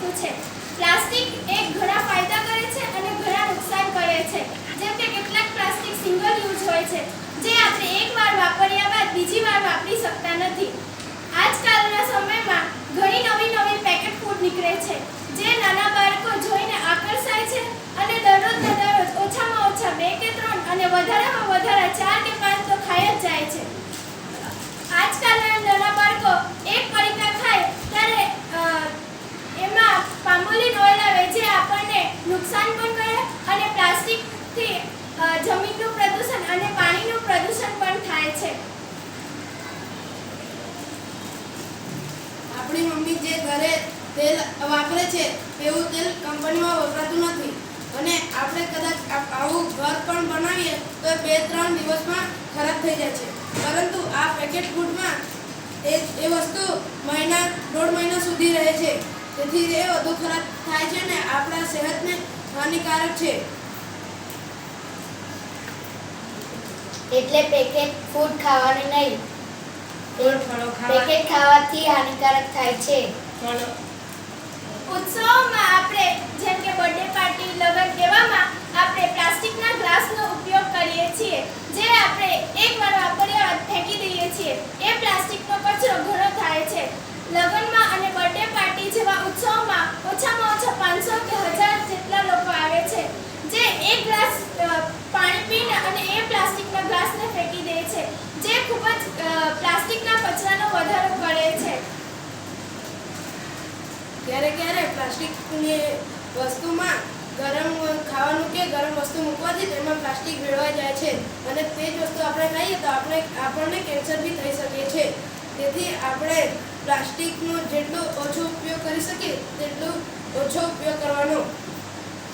વસ્તુ છે। પ્લાસ્ટિક એક ઘણા ફાયદા કરે છે અને ઘણા નુકસાન કરે છે। જેમ કે કેટલાક પ્લાસ્ટિક સિંગલ યુઝ હોય છે, જે આપણે એકવાર વાપર્યા બાદ બીજી વાર વાપરી શકતા નથી। આજકાલના સમયમાં ઘણી નવી પેકેટ ફૂડ નીકળે છે, જે નાના બાળકો જોઈને આકર્ષાય છે અને દરરોજના દરરોજ ઓછામાં ઓછા 2 કે 3 અને વધારેમાં વધારે 4 કે 5 તો ખાઈ જ જાય છે। આજકાલના નાના બાળકો એક પડીકા ખાય ત્યારે એમાં પામોલિન ઓઇલ આવે, જે આપણને નુકસાન પણ કરે અને પ્લાસ્ટિકથી જમીનનું પ્રદૂષણ અને પાણીનું પ્રદૂષણ પણ થાય છે। આપણી મમ્મી જે ઘરે તેલ વાપરે છે તેવું તેલ કંપનીમાં વપરાતું નથી અને આપણે કદાચ આવું ઘર પણ બનાવીએ તો 2-3 દિવસમાં ખરાબ થઈ જાય છે, પરંતુ આ પેકેટ ફૂડમાં એ વસ્તુ દોઢ મહિના સુધી રહે છે, તેથી એ વધુ ખરાબ થાય છે અને આપણા સેહતને હાનિકારક છે। એટલે પેકેટ ફૂડ ખાવાનું નહીં, પેકેટ ખાવાથી હાનિકારક થાય છે। ઉત્સવોમાં આપણે જેમ કે બર્થડે પાર્ટી, લગ્ન એવામાં આપણે પ્લાસ્ટિકના ગ્લાસનો ઉપયોગ કરીએ છીએ, જે આપણે એકવાર વાપર્યા બાદ ફેંકી દઈએ છીએ। એ પ્લાસ્ટિકનો કચરો ઘણો થાય છે। લગ્નમાં અને બર્થડે પાર્ટી જેવા ઉત્સવમાં ઓછામાં ઓછા 500 કે 1000 જેટલા લોકો આવે છે, જે એક ગ્લાસ પાણી પીને અને એ પ્લાસ્ટિકના ગ્લાસને ફેંકી દે છે, જે ખૂબ જ પ્લાસ્ટિકના કચરાનો વધારો કરે છે। ક્યારે પ્લાસ્ટિકની વસ્તુમાં ગરમ ખાવાનું કે ગરમ વસ્તુ મૂકવાથી તેમાં પ્લાસ્ટિક ભેળવાઈ જાય છે અને તે જ વસ્તુ આપણે ખાઈએ તો આપણને કેન્સર બી થઈ શકે છે। તેથી આપણે પ્લાસ્ટિકનો જેટલો ઓછો ઉપયોગ કરી શકીએ તેટલો ઓછો ઉપયોગ કરવાનો।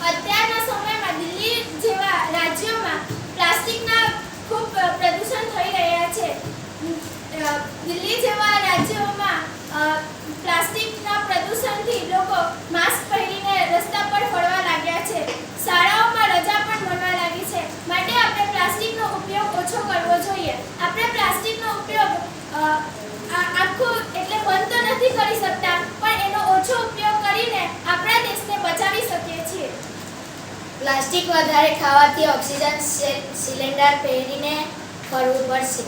અત્યારના સમયમાં દિલ્હી જેવા રાજ્યોમાં પ્લાસ્ટિકના ખૂબ પ્રદૂષણ થઈ રહ્યા છે। દિલ્હી જેવા રાજ્યોમાં પ્લાસ્ટિકના પ્રદૂષણથી લોકો માસ્ક પહેરીને રસ્તા પર ફરવા લાગ્યા છે। શાળાઓમાં રજા પણ મળવા લાગી છે, માટે આપણે પ્લાસ્ટિકનો ઉપયોગ ઓછો કરવો જોઈએ। આપણે પ્લાસ્ટિકનો ઉપયોગ આખું એટલે બંધ તો નથી કરી શકતા, પણ એનો ઓછો ઉપયોગ કરીને આપણા દેશને બચાવી શકીએ છીએ। પ્લાસ્ટિક વધારે ખાવાથી ઓક્સિજન સિલિન્ડર પહેરીને ફરવું પડશે।